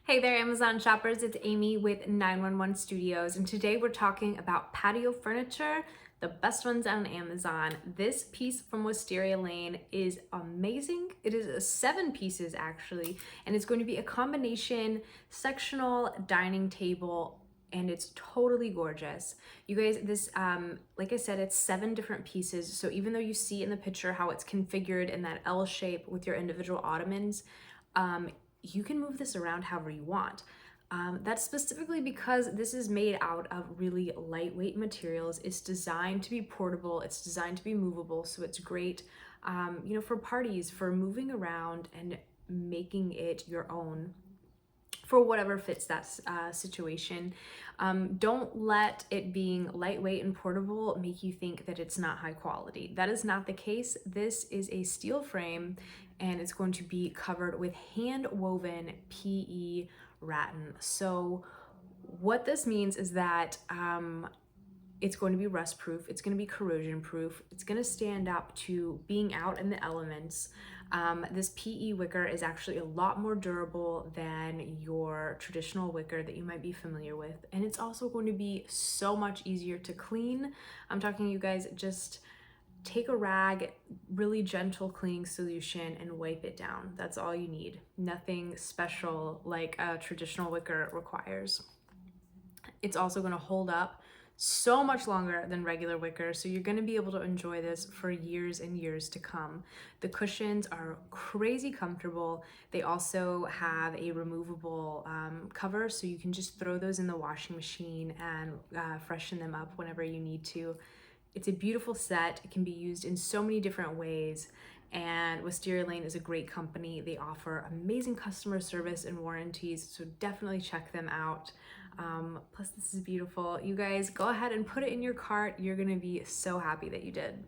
Hey there, Amazon shoppers. It's Amy with 911 Studios, and today we're talking about patio furniture, the best ones on Amazon. This piece from Wisteria Lane is amazing. It is 7 pieces actually, and it's going to be a combination sectional dining table, and it's totally gorgeous. You guys, this, like I said, it's 7 different pieces. So even though you see in the picture how it's configured in that L shape with your individual ottomans, you can move this around however you want. That's specifically because this is made out of really lightweight materials. It's designed to be portable, it's designed to be movable, so it's great, for parties, for moving around and making it your own for whatever fits that situation. Don't let it being lightweight and portable make you think that it's not high quality. That is not the case. This is a steel frame and it's going to be covered with hand woven PE rattan. So what this means is that it's going to be rust proof, it's going to be corrosion proof, it's going to stand up to being out in the elements. This PE wicker is actually a lot more durable than your traditional wicker that you might be familiar with, and it's also going to be so much easier to clean. I'm talking, you guys, just take a rag, really gentle cleaning solution, and wipe it down. That's all you need. Nothing special like a traditional wicker requires. It's also going to hold up so much longer than regular wicker, so you're going to be able to enjoy this for years and years to come. The cushions are crazy comfortable. They also have a removable cover, so you can just throw those in the washing machine and freshen them up whenever you need to. It's a beautiful set. It can be used in so many different ways, and Wisteria Lane is a great company. They offer amazing customer service and warranties, so definitely check them out. Plus, this is beautiful. You guys, go ahead and put it in your cart. You're gonna be so happy that you did.